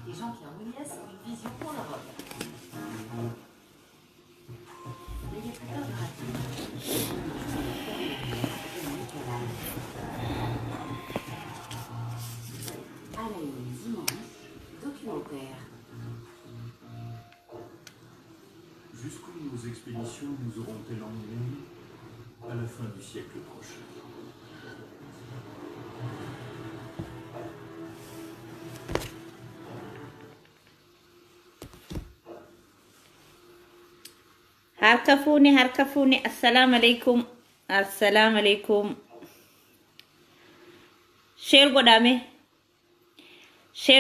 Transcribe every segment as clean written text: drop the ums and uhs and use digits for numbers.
et Jean-Pierre Mouniès, une vision pour l'Europe. N'ayez plus peur de rater. À la une dimanche, documentaire. Jusqu'où nos expéditions nous auront-elles emmenés à la fin du siècle prochain? harka fuuni assalamu alaikum share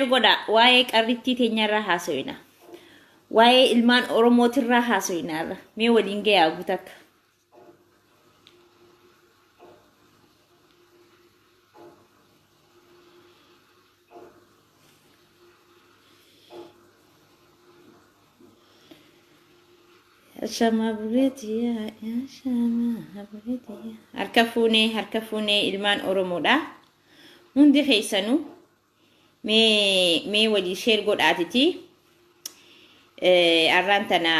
goda waa'ee qarrittii teenyarraa haasawina waa'ee ilmaan oromootirraa haasawinaarra mee waliin gayaa gutakka Shama buretiya ya shama buretiya harka fuune ilmaan oromoodha hundi keessanu mee walii share godhaatiti arraan tana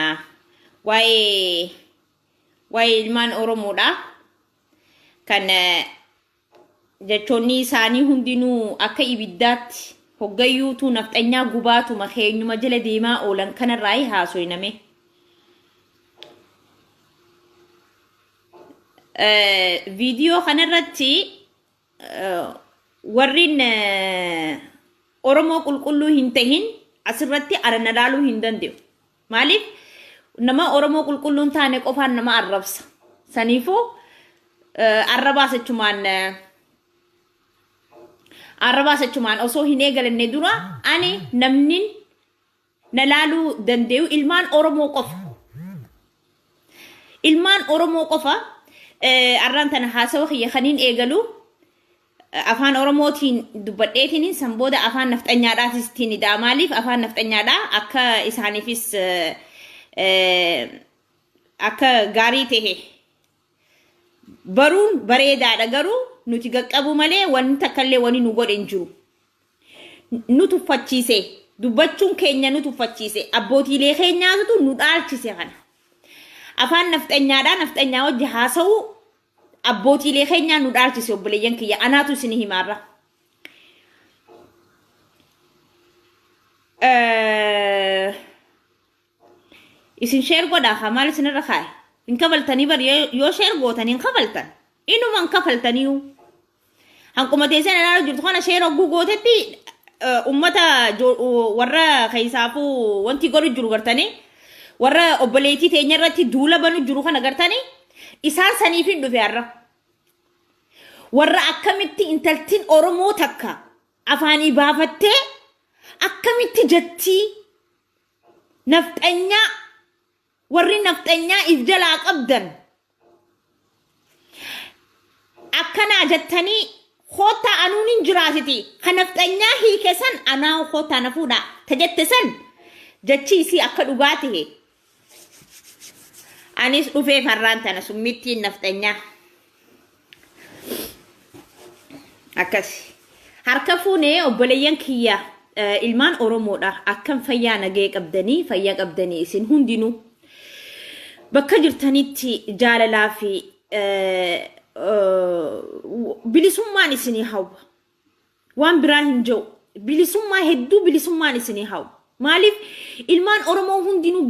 waa'ee ilmaan oromoodha kan jechoonni isaanii hundinuu akka ibiddaatti hoggayyuutu nafxanyaa gubaatuma keenyuma jala deemaa oolan kanarraa haasoyname video kanarratti warrin oromoo qulqulluu hin tahin asirratti arana laaluu hin dandeeyu maaliif nama oromoo qulqulluun taane qofaan nama arrabsa saniifuu arrabaasachumaan osoo hin eegalanne dura ani namnin na laaluu dandeeyu ilmaan oromoo qofa arraan tana haasawa kiyya kaniin eegalu afaan oromootiin dubbadheetiin san booda afaan nafxanyaadhaatis tiinidha maaliif afaan nafxanyaadhaa akka isaaniifis akka gaarii tahe baruun bareedaadha garuu nuti gaqqabu malee wanti takkallee wani nu godhe hin jiru nu tuffachiise dubbachuun keenya nu tuffachiise abbootiilee keenyaatu nu dhaalchise kana afaan nafxanyaa wajji haasa'u abbootiilee keenyaa nu dhaalchise obboleeyyan kiyya anaatu isin himaarra isin share godhaa maal isinirra kaa'e hin kabaltanii bar yoo share gootan hin kabaltan inuma hin kafaltaniiyu hanquma teessee ilaalaa jirtu kana share hogguu gootetti ummata warra keessaafuu wanti godhu jiru gartanii warra obboleetii teenya irratti duula banu jiru kana gartanii isaan saniif hin dhufe har'a warra akkamitti intaltiin oromoo takka afaanii baafattee akkamitti jettii nafxanyaa warri nafxanyaa if jalaa qabdan akkanaa jettanii hoota anuun hin jiraatiti kan nafxanyaa hiike san anaa hoota nafuudha tajette san jechiisii akka dhugaatihe anis dhufee farraan tana summittiin nafxanyaa akkasi harka fuunee obboleeyyan kiyya ilmaan oromoodha akkam fayyaa nagee qabdanii fayyaa qabdanii isin hundinuu bakka jirtanitti jaalalaa fi bilisummaan isinii hawwa waan biraa hin jiru bilisummaa hedduu bilisummaan isinii hawwa maaliif ilmaan oromoo hundinuu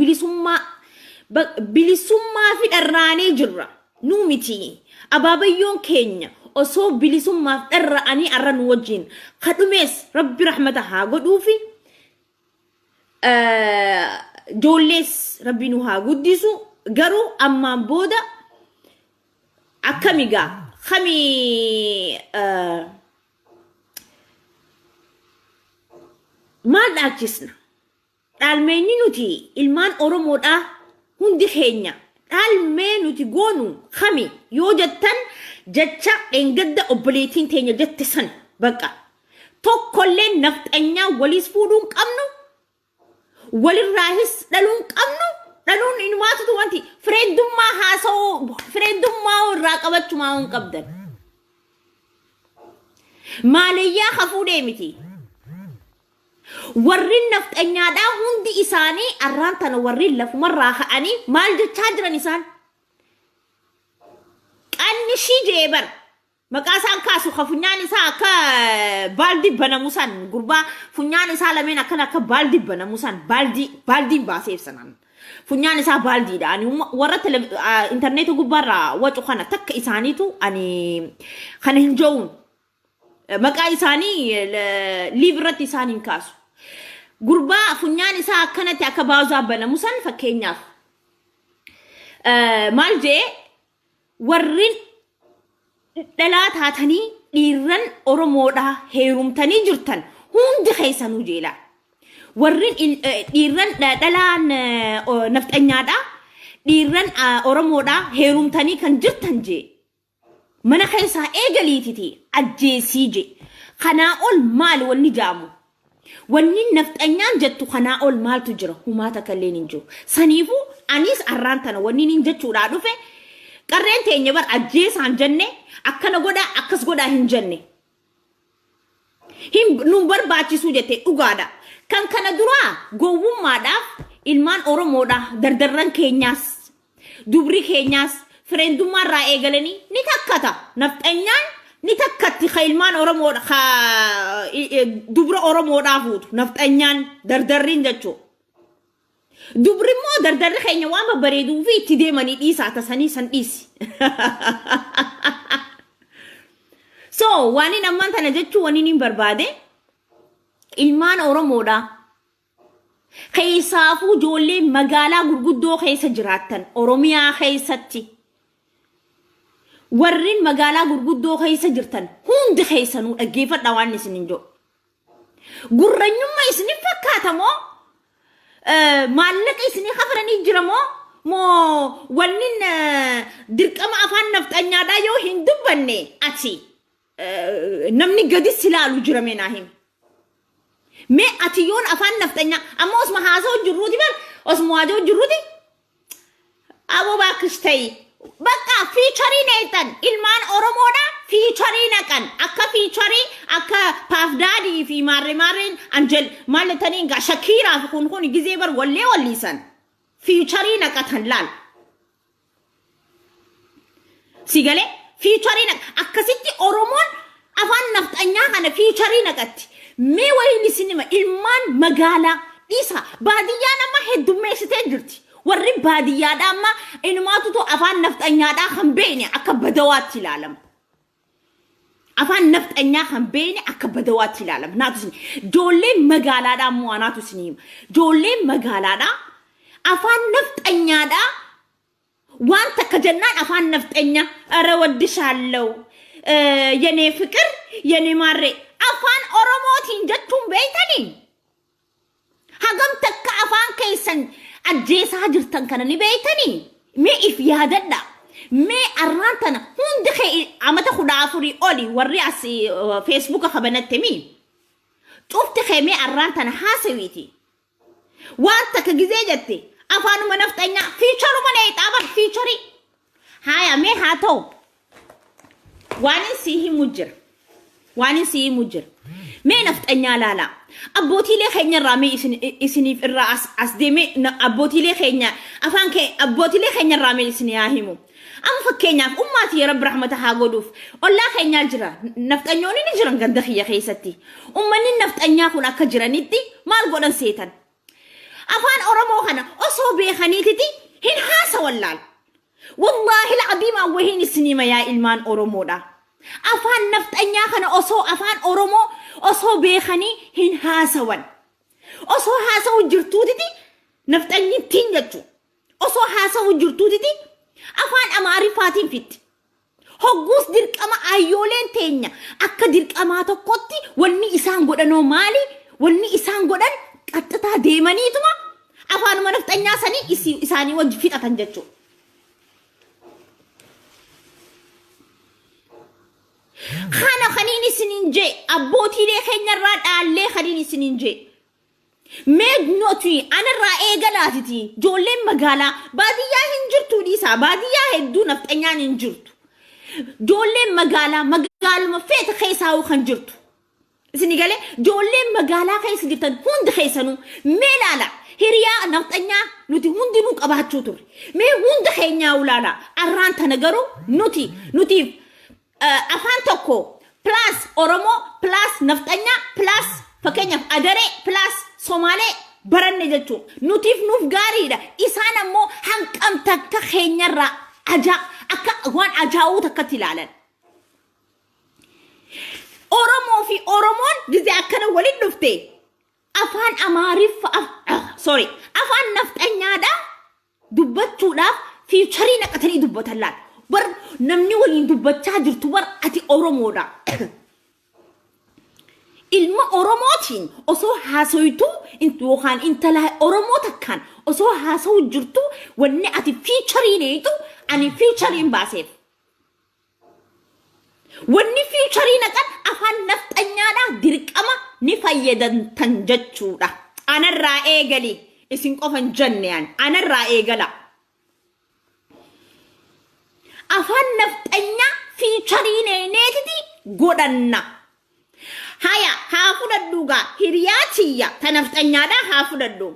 bilisummaa fi dharraanee jirra nuu miti abaabayyoon keenya osoo bilisummaaf dharra'anii arra nu wajjin kadhumees rabbi rahmata haa godhuufi joollees rabbi nu haa guddisu garuu ammaan booda akkamigaa maal dhaachisna dhaalmeenyi nuti ilmaan oromoodha hundi keenya dhaalmee nuti goonu kami yoo jettan jecha engadda obboleetiin teenya jette san baqa tokkollee nafxanyaa waliis fuudhuun qabnu walirraahis dhaluun qabnu dhaluun inumaatutu wanti fireendummaa haasa'uu fireendummaa irraa qabachumaa hin qabdan maaleyyaa hafuu deemiti warrin nafxanyaadha hundi isaanii arraan tana warrin lafumarraa ka'anii maal jechaa jiran isaan qannishii jeebar maqaa isaan kaasu ka funyaan isaa akka baaldi banamusan gurbaa funyaan isaa lameen akka baaldi banamusan baaldiin baaseef sanan funyaan isaa baaldiidha ani warra internet gubbarraa wacu kana takka isaaniitu ani kana hin jo'uun maqaa isaanii liibratti isaaniin kaasu gurbaa funyaan isaa akkanatti akka baazaa banamusan fakkeenyaaf maal jee warrin dhalaa taatanii dhiirran Oromoodha heerumtanii jirtan hundi keessanuu jeela warrin dhiirran dhalaan nafxanyaadha dhiirran Oromoodha heerumtanii kan jirtan jee mana keessaa eegaliititi ajjeesii je kanaa ol maal wanni jaamu wanni nafxanyaan jettu kanaa ol maaltu jira humaata kalleen hin jiru saniifu anis arraan tana wanni nin jechuudha dhufe qarreen teenya bar ajjeesaan jenne akkana godha akkas godha hin jenne nu barbaachisu jette dhugaadha kan kana dura gowwummaadhaaf ilmaan Oromoodha dardarran keenyaas dubri keenyaas firendummaarraa eegalanii ni takkata nafxanyaan ni takkatti ka ilmaan Oromoodha ka dubra Oromoodhaa fuutu nafxanyaan dardarriin jechuu dubri immoo dardarri keenya waan babbareeduu fi itti deemanii dhiisaa tasanii san dhiisi so waaniin ammaan tana jechuu waniin hin barbaade ilmaan Oromoodha keessaafuu ijoollee magaalaa gurguddoo keessa jiraattan Oromiyaa keessatti warrin magaalaa gurguddoo keessa jirtan hundi keessanuu dhaggeeffadha waan isin hin jiru gurranyummaa isin fakkaata moo maallaqa isin hafranii jira moo wannin dirqama afaan nafxanyaadhaa yoo hin dubbanne ati namni gadi silaalu jira meenaa him mee ati yoon afaan nafxanyaa amma osuma haasa'u jirruuti bar osuma waaja'u jirruuti aboo baakishtayi bakka fiicharii neetan ilmaan Oromoodha fiicharii naqan akka fiicharii akka paafdaadii fi maarreen anjel maalatanii ga Shakiraa fi kun gizee bar walliisan fiicharii naqatan laal sigalee fiicharii akkasitti Oromoon afaan nafxanyaa kana fiicharii naqatti mee wayni sinima ilmaan magaalaa dhiisa baadiyyaa nama heddummeessitee jirti warri baadiyyaadha amma inumaatutu afaan nafxanyaadhaa kan beene akka badawaatti ilaalama afaan nafxanyaa kan beene akka badawaatti ilaalama naatu sin ijoolleen magaalaadhaa ammoo naatu sin ijoolleen magaalaadhaa afaan nafxanyaadhaa waan takka jennaan afaan nafxanyaa ara waddishaallee የኔ ፍቅር የኔ ማሬ afaan Oromootiin jechuun beeytanii hagam takka afaan keessan ajjeesaa jirtan kana ni beeytanii mee if yaadadha mee arraan tana hundi kee amata 14 oli warri as Facebook kabanatte mi cufti kee mee arraan tana haasawiiti waan takka gizee jette afaanuma nafxanyaa fiicharuma nee xaabar fiicharii haya mee haa ta'u waanin sii mujjir mee nafxanyaa laala abbootiilee keenya irraa mee isiniif irraa as deeme abbootiilee keenya afaan kee abbootiilee keenya irraa mee isin yaa himu amma fakkeenyaaf ummaatii rabbi rahmata haa godhuuf ollaa keenyaa jira nafxanyoonni ni jiran ganda kiyya keessatti ummanni nafxanyaa kun akka jiranitti maal godhan seetan afaan Oromoo kana osoo beekaniititi hin haasawan laal والله العظيم وهين السنيمة يا إلمان أورومو دا أفان نفطنيا خنا أصو أفان أورومو أصو بيخني هن هاسوان أصو هاسو جرتودي نفطني تينجتو أصو هاسو جرتودي أفان أماري فاتين فيت هقوس ديرك أما أيولين تينيا أكا ديرك أما تقوتي وني إسان قدنو مالي وني إسان قدن أتتا ديماني تما أفان ما نفطنيا ساني إساني وجفيت أتنجتو خانا خنيني سنينجي أبوتي لي خينا الراد علي خنيني سنينجي ميد نوتي أنا الرأي قلاتي جولين مقالا باديا هنجرتو ديسا باديا هدو نفتنيان هنجرتو جولين مقالا مقال مفيت خيساو خنجرتو سنغالي جولين مقالا خيس جرتن هند خيسنو ميلالا هريا نفتنيا نوتي هند نوك أبهاتشو تور مي هند خينيا ولالا أران تنغرو نوتي أفان توكو plus Oromo plus نفتنيا plus فكينيا أدري plus Somali برن جتو نوتيف نوف غاريدا إسانا مو هنك أم تكا خينيا را أجا أكا وان أجاو تكتلالن Oromo في Oromon جزي أكنا ولد نفتي أفان أماريف sorry أفان نفتنيا دا دبتشو دا في شرينا كتني دبتلال بر نمني ولين دبتشا جرتو بر أتي Oromo دا ilma Oromotin oso hasoytu intu waxan inta la Oromo takkan oso hasow jirtu wanni ati featureinitu ani featurein basef wanni featureina kan afan naftanyaada dirqama ni fayyadan tanjachuda anarra eegali isin qofan janniyan anarra eegala afan naftanya featureineetiti godanna هيا هافود الدوغا هرياتيا تنفتنيا دا هافود الدو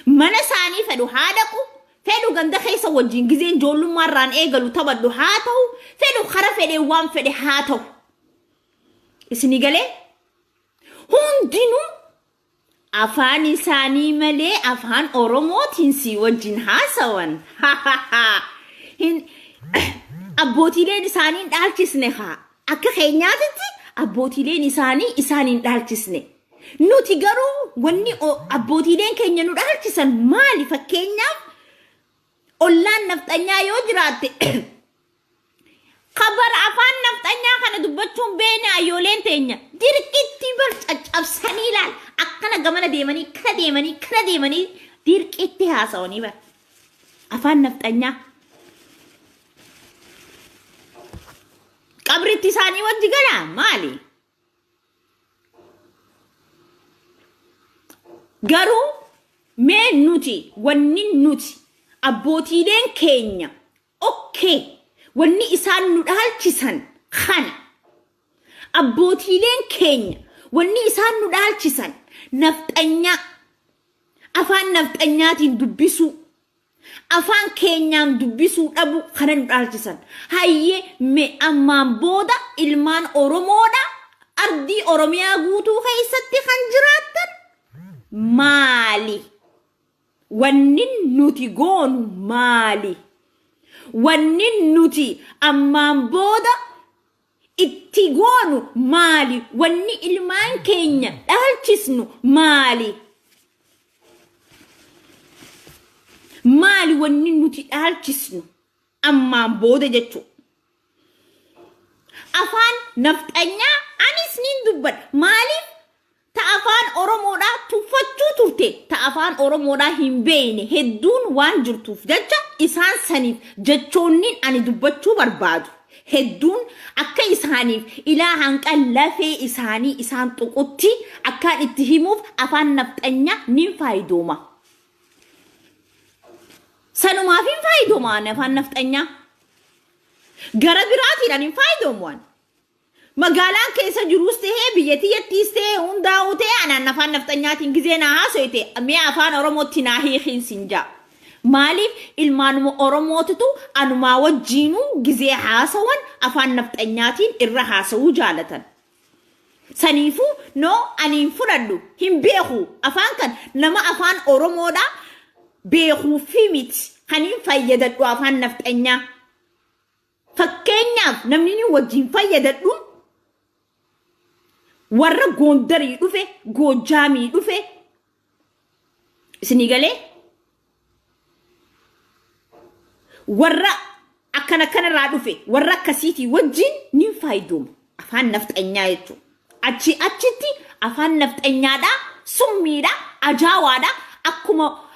من ساني فدو هادكو فدو غند خيسا وجين غزين جولو مران ايغلو تبدو هاتو فدو خرا فدي وان فدي هاتو اسني غالي هون دينو افاني ساني ملي افان اورومو تنسي وجين هاسوان ها ها ها هن ابوتي لي ساني دالتسنها اكا خينياتتي أبوتيلين إسانين دالتسني نوتي غارو وني أبوتيلين كينيا نو دالتسن مالي فكينيا أولان نفتنيا يوجرات خبر أفان نفتنيا خانا دبتشون بيني أيولين تينيا ديركتي برش أبساني لال أكنا غمانا ديماني كنا ديماني ديركتي هاسوني بر أفان نفتنيا قبرتي ساني وجهنا مالي غارو مين نوتي ونين نوتي أبوتي لين كينيا أوكي وني إسان ندال تسان خان أبوتي لين كينيا وني إسان ندال تسان نفتنيا أفان نفتنياتي دبسو afan kenyam dubbisu dabu kanan dalchisan hayye me amman boda ilman oromoda ardi oromiya guutu khaysatti khanjiratan mali wannin nuti gonu mali wannin nuti amman boda itti gonu mali wanni ilman kenya dalchisnu mali مالي وننوتي أهالكسنو أما بودة جتو أفان نفتنيا أني سنين دبر مالي تأفان أورمودا تفتو ترتي تأفان أورمودا هم بيني هدون وان جرتوف جتشا إسان سنيف جتشونين أني دبتشو بربادو هدون أكا إسانيف إلا هنك اللافي إساني إسان تقوتي أكا اتهموف أفان نفتنيا نين فايدوما سنو ما في فايدو ما نفان نفتنيا غرا براتي لاني فايدو موان مقالان كيسا جروسته بيتي يتيسته هنداوته أنا نفان نفتنيا تنجزينا هاسويته أمي أفان أرموتي ناهي خين سنجا مالي المانو أرموتتو أنو ما وجينو جزي هاسوان أفان نفتنيا تين إرها هاسو جالة سنيفو نو أنين فردو هم بيخو أفان كان نما أفان أرمودا بيخو فيميت خنين فايدت وافان نفتنيا فكينياف نمنيني وجين فايدت ورا غوندري دوفي غوجامي دوفي سنيغالي ورا أكنا كنا رادوفي ورا كسيتي وجين نين فايدوم أفان نفتنيا يتو أتشي أفان نفتنيا دا سمي دا أجاوا دا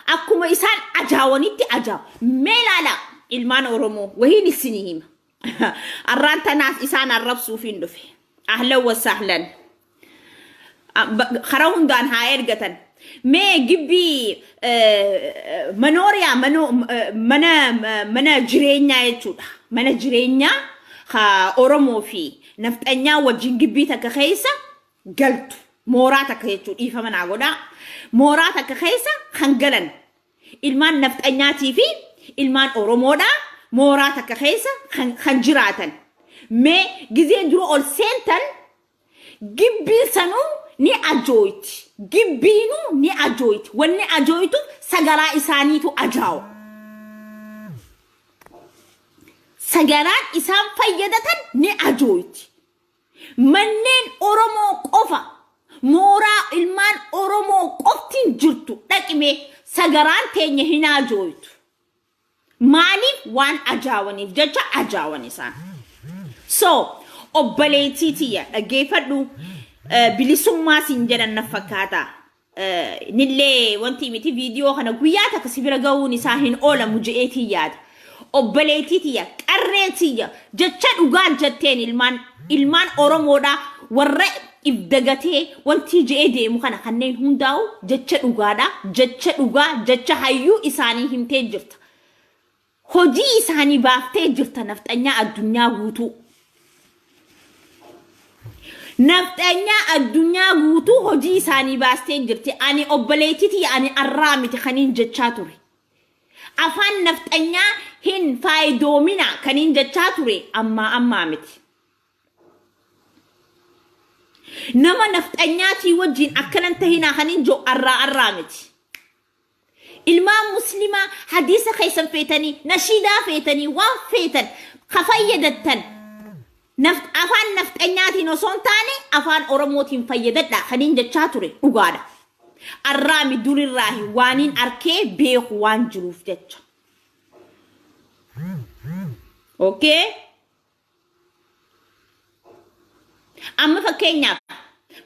أكما إسان أجاوانيتي أجاو ميلالا إلمان أورومو وهي نسينيهم أرانتا ناس إسان الرب سوفين دوفي أهلا وسهلا خراون دان هاير قتن مي جبي منوريا منا جرينيا يتشودا منا جرينيا خا أورومو في نفتنيا وجين جبيتا كخيسا galtu mooraa takka jechuudha dhiifama naa godhaa mooraa takka keessa kan galan ilmaan nafxanyaatii fi ilmaan oromoodhaa mooraa takka keessa kan jiraatan mee gizeen dura ol seentan gibbiin sanuu ni ajooyti gibbiinuu ni ajooyti wanni ajooytu sagaraa isaaniitu ajaawa sagaraan isaan fayyadatan ni ajooyti manneen oromoo qofa mooraa ilmaan oromoo qoftiin jirtu dhaqime sagaraan teenya hin ajooytu maaliif waan ajaawaniif jecha ajaawan isaan so obbaleetiitiya dhaggeeffadhu bilisummaa siin jedhan na fakkaata nillee wanti miti viidiyoo kana guyyaa takka si bira ga'uun isaa hin oolamu je'eetii yaada obbaleetiitiya qarreetiya jecha dhugaan jetteen ilmaan oromoodhaa warra ibdagatee wanti je'ee deemu kana kanneen hundaa'u jecha dhugaadha jecha dhugaa jecha hayyuu isaanii himtee jirta hojii isaanii baaftee jirta nafxanyaa addunyaa guutuu nafxanyaa addunyaa guutuu hojii isaanii baastee jirti ani obbaleetitii ani arraa miti kaniin jechaa ture afaan nafxanyaa hin faayidoomina kaniin jechaa ture ammaa miti nama nafxanyaatii wajjin akkanan tahinaa kaniin jo arraa miti ilmaan muslimaa hadiisa keessan feetanii nashiidaa feetanii waan feetan kafayyadatan afaan nafxanyaatiin osoo hin taane afaan oromootiin fayyadadha kaniin jechaa ture dhugaadha arraami durirraahi waaniin arkee beeku waan jiruuf jecha okay amma fakkeenyaaf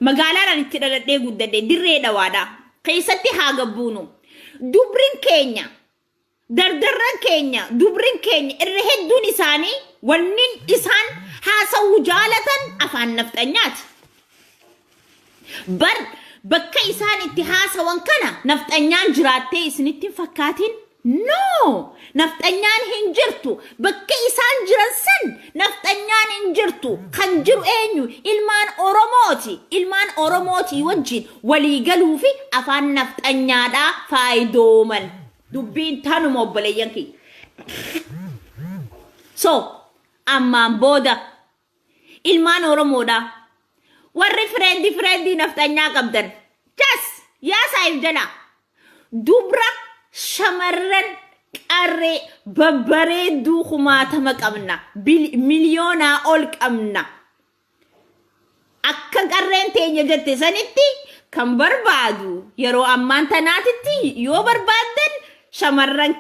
magaalaadhaan itti dhaladhee guddadhe dirree dhawaadha keessatti haa gabbuunu dubrin keenya dardarran keenya dubrin keenya irra hedduun isaanii wannin isaan haasa'uu jaalatan afaan nafxanyaati bar bakka isaan itti haasawan kana nafxanyaan jiraattee isinitti fakkaatin no nafxanyaan hin jirtu bakka isaan jiran san nafxanyaan hin jirtu kan jiru eenyu ilmaan oromooti wajjin walii galuu fi afaan nafxanyaadhaa faayidooman dubbiin tanuma obboleeyyan kiyya so ammaan booda ilmaan oromoodhaa warri fireendii nafxanyaa qabdan jas yaasaayif jala dubra shamarran qarree babbareedduu kumaatama qabna miliyoonaa ol qabna akka qarreen teenya jette sanitti kan barbaadu yeroo ammaan tanaatitti yoo barbaaddan shamarran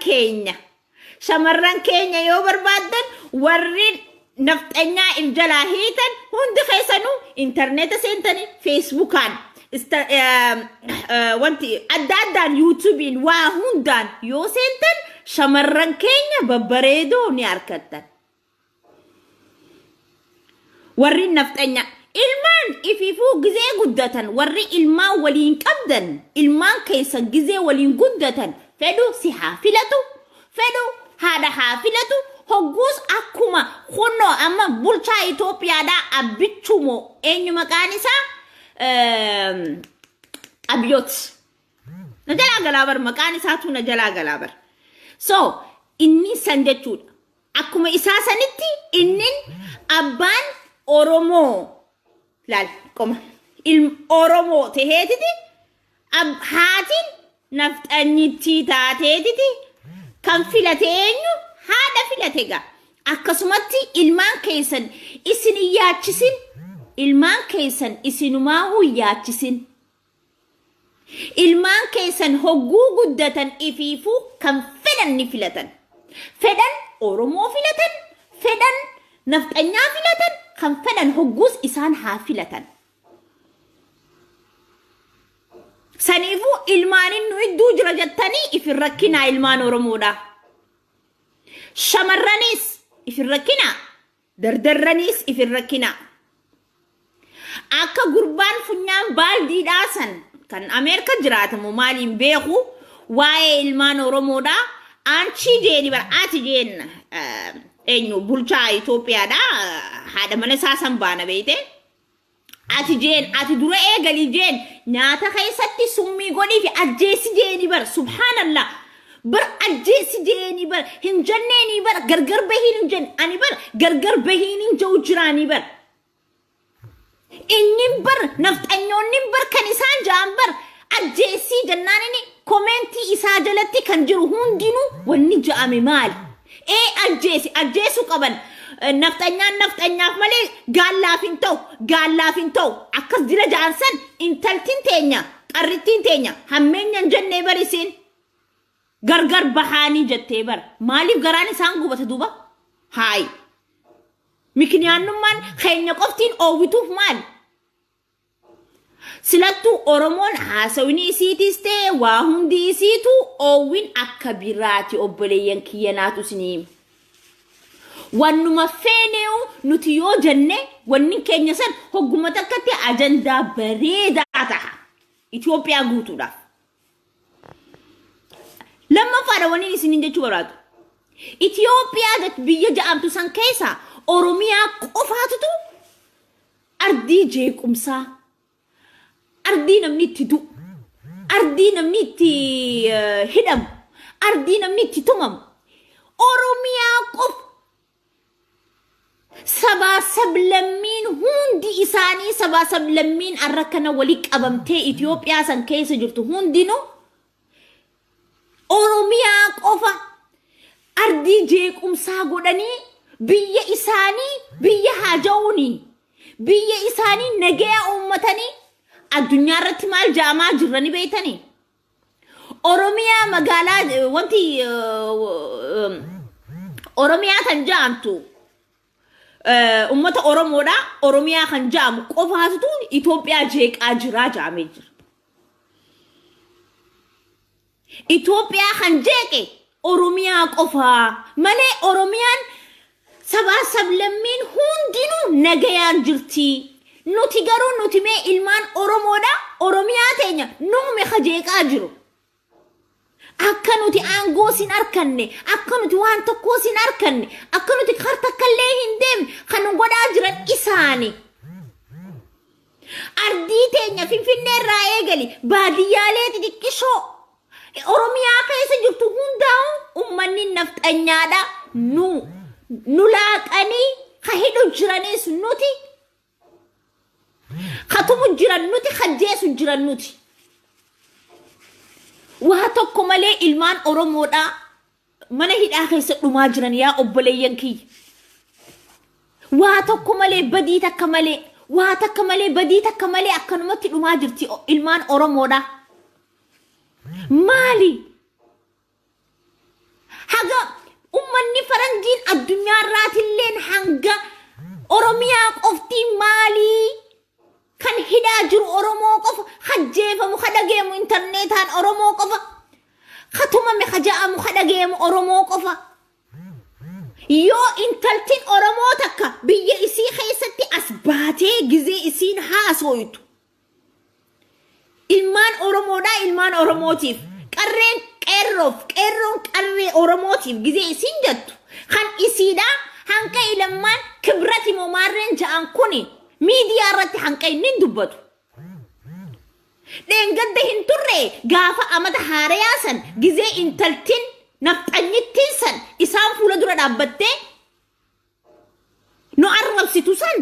keenya yoo barbaaddan warri nafxanyaa if jalaa hiitan hundi keessanuu intarneeta seentanii feesbuukaan wanti adda addaan yuutuubiin waa hundaan yoo seentan shamarran keenya babbareedoo ni arkattan warri nafxanyaa ilmaan ififuu gizee guddatan warri ilmaan waliin qabdan ilmaan keessan gizee waliin guddatan fedhu si haa filatu fedhu haadha haa filatu hogguus akkuma kunnoo amma bulchaa Itoophiyaadhaa abbichumoo eenyu maqaan isaa Abiyot na jalaa galaabar maqaan isaatu na jalaa galaabar so inni san jechuudha akkuma isaa sanitti innin abbaan Oromoo laal qoma Oromoo taheetiti haatiin nafxanyittii taateetiti kan filate eenyu haadha filate gaa akkasumatti ilmaan keessan isin yaachisin ilmaan keessan isinumaa yaachisin ilmaan keessan hogguu guddatan ifiifuu kan fedhan ni filatan fedhan Oromoo filatan fedhan nafxanyaa filatan kan fedhan hogguus isaan haa filatan saniifuu ilmaanin nu idduu jira jettanii ifin rakkinaa ilmaan Oromoodha shamarranis ifin rakkinaa dardarranis ifin rakkinaa akka gurbaan funyaan baaldiidhaa san kan Ameerika jiraatamu maaliin beeku waa'ee ilmaan Oromoodha aanchi jeeni bar ati jeen eenyu bulchaa Itoophiyaadha haadha mana isaa san baana beeyte ati jeen ati dura eegali jeen nyaata keessatti summii godhii fi ajjeesi jeeni bar subhanallah bar ajjeesi jeeni bar hin janneeni bar gargar bahiin hin jen ani bar gargar bahiin hin jiru jiraani bar inni bar nafxanyoonni bar kan isaan jaan bar ajjeesi jannaanini komentii isaa jalatti kan jiru hundinuu wanni ja'ame maali ajjeesu qaban nafxanyaaf malee gaallaaf hin ta'u akkas dila jaansan intaltiin teenya qarrittiin teenya hammeenyan jennee barisiin gargar bahaanii jettee bar maaliif garaan isaan gubata duuba haay mikniyaannummaan keenya qoftiin oowwituuf maali silattuu oromoon haasawni isiitis ta'e waa hundi isiitu oowwin akka biraati obboleeyyan kiyyanaatu isiniim wannuma feeneewu nuti yoo jenne wanni keenya san hogguma takkatti ajandaa bareedaa ta'a Itoophiyaa guutuudhaaf lammafaadha waniin isiniin jechuu barbaadu Itoophiyaa biyya ja'amtu san keessa Oromiyaa qofaatutu ardii jeequmsaa ardii namni itti du'u ardii namni itti hidhamu ardii namni itti tumamu Oromiyaa qofa sabaa sablammiin hundi isaanii sabaa sablammiin arrakana walii qabamtee Itoophiyaa san keessa jirtu hundinuu Oromiyaa qofa ardii jeequmsaa godhanii biyya isaanii biyya haaja'uuni biyya isaanii nagaya uummatanii addunyaa irratti maal jaamaa jirrani beeytanii Oromiyaa magaalaa wanti Oromiyaa kan jaamtu ummata Oromoodha Oromiyaa kan jaamu qofaatu Itoophiyaa jeeqaa jira jaamee jira Itoophiyaa kan jeeqe Oromiyaa qofaa malee Oromiyaan sabaa sablammiin hundinuu nagayaan jirti nuti garuu nuti mee ilmaan Oromoodha Oromiyaa teenya nuume kajeeqaa jiru akka nuti aangoo sin arkanne akka nuti waan tokkoo sin arkanne akka nuti karta kallee hin deemne kan godhaa jiran isaani ardii teenya Finfinnee irraa eegali baadiyyaalee xixiqqishoo Oromiyaa keessa jirtu hundaa'u ummanni nafxanyaadha nu laaqanii ka hidhu jiranis nuti katumu jiran nuti kajjeesu jiran nuti waa tokko malee ilmaan Oromoodha mana hidhaa keessa dhumaa jiran yaa obboleeyyan kiyya waa tokko malee badii takka malee waa takka malee badii takka malee akkanumatti dhumaa jirti ilmaan Oromoodha maali haga ummanni faranjiin addunyaa irraatilleen hanga Oromiyaa qofti maali kan hidhaa jiru Oromoo qofa hajjeefamu kadhageemu interneetaan Oromoo qofa katumame kaja'amu kadhageemu Oromoo qofa yoo intaltiin Oromoo takka biyya isii keessatti as baatee gizee isiin haasoytu ilmaan Oromoodha ilmaan Oromootiif qeerroon qarree Oromootiif gizee isiin jettu kan isiidha hanqa ilmaan kibrati moomaarreen ja'an kuni miidiyaa irratti hanqa inni dubbatu dheengadda hin turre gaafa amata haarayaa san gizee intaltiin nafxanyittiin san isaan fuula dura dhaabbattee nu arrabsitu san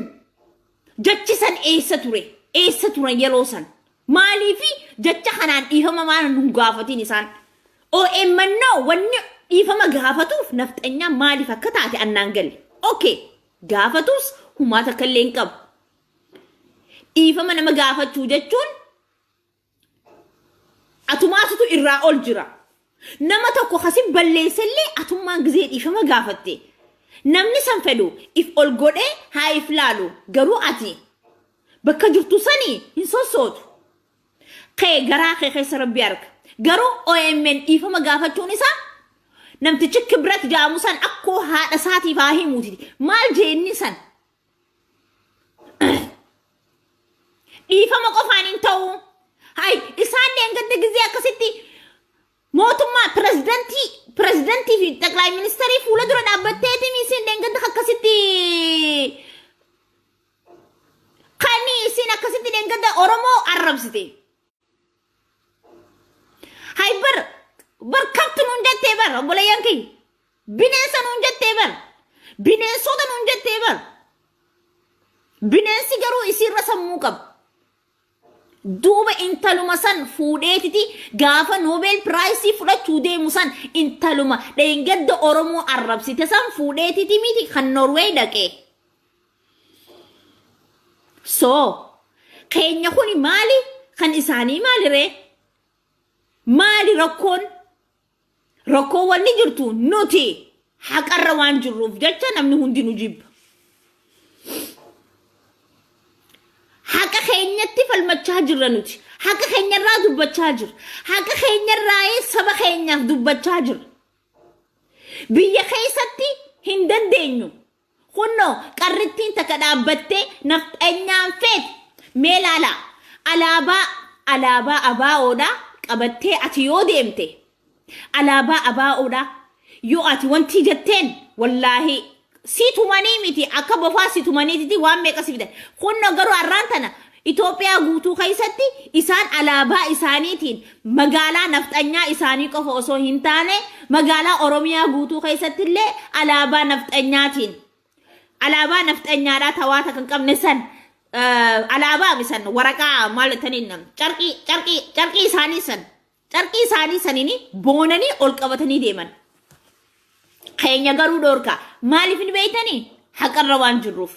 jechi san eessa turan yeroo san maaliifi jecha kanaan dhiifama maana nu gaafatiin isaan OMN wanni dhiifama gaafatuuf nafxanyaa maaliif akka taate annaan galle okay gaafatus humaata kallee hin qabu dhiifama nama gaafachuu jechuun atumaatutu irraa ol jira nama tokko kasin balleessellee atummaan gizee dhiifama gaafatte namni san fedhu if ol godhee haa if laalu garuu ati bakka jirtu sanii hin sossootu kee garaa kee keessa rabbi arga garuu OMN dhiifama gaafachuun isaa namtichi kibrat jaamu san akkoo haadha isaatiif haa himuuti maal jeenni san dhiifama qofaan hin ta'u hay isaan deengadda gizee akkasitti mootummaa pirezidantii fi xaqlaay ministeerii fuula dura dhaabbatteeti isin deengadda akkasitti kani isin arrabsite. Hay bar kaptu nun jette bar obboleeyyan kiyya. Bineensa nun jette bar. Bineensota nun jette bar. Bineensi garuu isiirra sammuu qaba. Duuba intaluma san fuudheetiti gaafa Nobel Prize fudhachuu deemu san intaluma dheengadda Oromoo arrabsite san fuudheetiti miti kan Norway dhaqee. So, keenya kuni maali? Kan isaanii maali ree? Maali rakkoon? Rakkoo wanni jirtu nuti haqarra waan jirruuf jecha namni hundi nu jibba. Haqa keenyatti falmachaa jirra nuti. Haqa keenyarraa dubbachaa jirra. Haqa keenyarraa saba keenyaaf dubbachaa jirra. Biyya keessatti hin dandeenyu. Kunoo qarrittiin takka dhaabbattee nafxanyaan feet mee laala alaabaa abaa'oodha qabattee ati yoo deemte alaabaa abaa'oodha yoo ati wanti jetteen wallaahi situmanii miti akka bofaa situmaniititi waan meeqa sifidan kunoo garuu arraan tana Itoophiyaa guutuu keessatti isaan alaabaa isaaniitiin magaalaa nafxanyaa isaanii qofa osoo hin taane magaalaa Oromiyaa guutuu keessatti illee alaabaa nafxanyaatiin alaabaa nafxanyaadhaa tawaata kan qabne san alaabaa misan waraqaa maalataniin carqii isaanii sanini boonanii ol qabatanii deeman. Keenya garuu dhorka maaliif hin beeytanii haqarra waan jirruuf.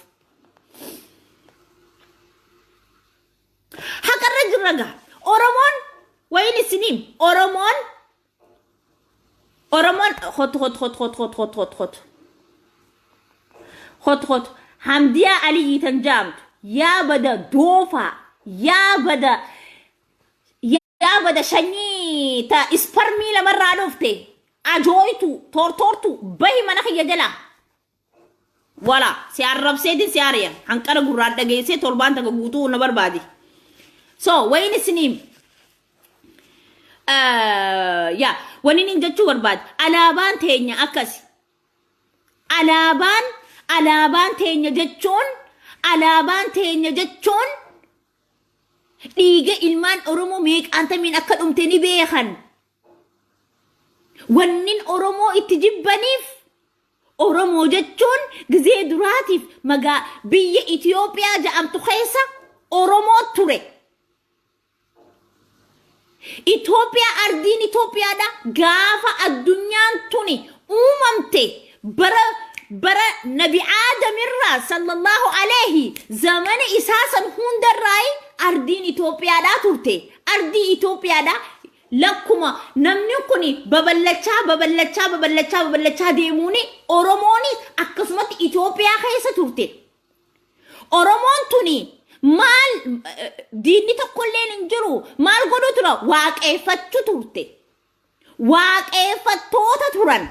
Haqarra jirra gaa Oromoon wayin isiniim Oromoon hot Hamdiya Ali tanjamt ya bada dofa ya bada shanyi ta isparmi la marra dofte ajoytu tortortu bahi mana khiyya jala wala si arab sedin si ariya hankara gurra dageyse torban ta guutu na barbadi so wayin isnim ya wani nin jachu barbad alaban teenya akasi alaban teenya jechuun dhiiga ilmaan Oromoo meeqaantamiin akka dhumte ni beekan. Wannin Oromoo itti jibbaniif Oromoo jechuun gizee duraatiif biyya Itoophiyaa ja'amtu keessa Oromoo ture. Itoophiyaa ardiin Itoophiyaadha gaafa addunyaan tuni uumamte bara Nabi Aadamirraa sallallahu alayhi zamana isaasan hundarraay ardiin Itoophiyaadhaa turte. Ardii Itoophiyaadhaa lakkuma namni kuni babal'achaa deemuuni Oromooni akkasumatti Itoophiyaa keessa turte. Oromoon tuni maal diinni tokkolleen hin jiru maal godhu tura waaqeffachuu turte. Waaqeffattoota turan.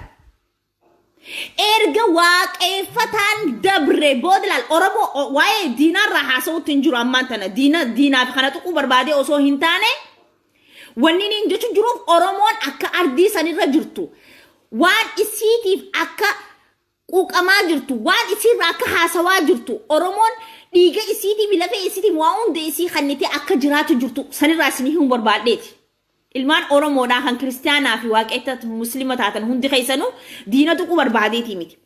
Erga waaqeffataan dabre boodlaal Oromoo waa'ee diinarraa haasa'uutti hin jiru ammaan tana diinaaf kana tuquu barbaade osoo hin taane wanni niin jechuun jiruuf Oromoon akka ardii sanirra jirtu waan isiitiif akka quuqamaa jirtu waan isiirra akka haasawaa jirtu Oromoon dhiiga isiitiif lafee isiitiif waa hunda isii kannite akka jiraatu jirtu sanirraa isinii hin barbaaddeeti. Ilmaan Oromoodhaa kan kiristaanaa fi waaqeffata muslima taatan hundi keessanuu diina tuquu barbaadeeti miti.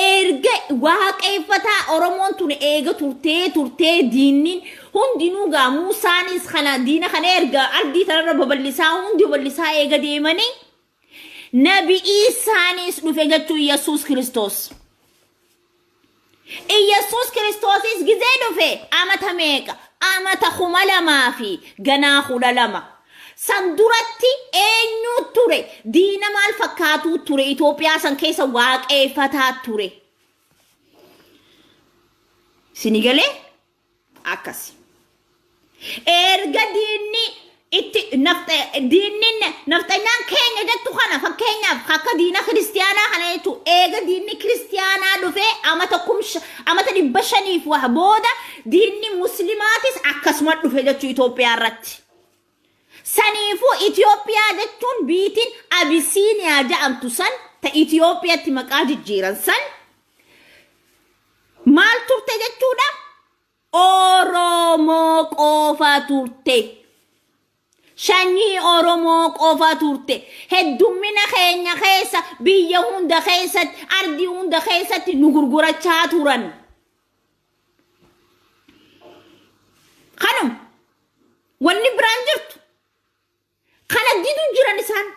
Erga waaqeffataa Oromoon tun eega turtee diinnin hundinuu gaa Muusaanis kana diina kana erga ardii tanarra babal'isaa eega deemanii Nabi Isaanis dhufe jechuun Yesuus Kiristoos. Yesuus Kiristoosis gizee dhufe amata meeqa? Amata 2,000 fi ganaa 12. Sanduratti eenyu ture diina maal fakkaatu ture Itoophiyaa san keessa waaqeffataa ture. Sinigalee akkasi. Erga diinni itti nafxanyaan keenya jettu kana fakkeenyaaf akka diina kiristiyaanaa kana jettu eega diinni kiristiyaanaa dhufee amata 500 waa booda diinni muslimaatis akkasuma dhufe jechuu Itoophiyaa irratti. Saniifuu Itoophiyaa jechuun biitiin Abisiiniyaa jedhamtu san ta Itoophiyaatti maqaa jijjiiran san maal turte jechuudha? Oromoo qofa turte. Shanyii Oromoo qofa turte. Heddummina keenya keessa biyya hunda keessatti ardi hunda keessatti nu gurgurachaa turan. Kanum wanni biraan jirtu. Kana didu jiran isaan.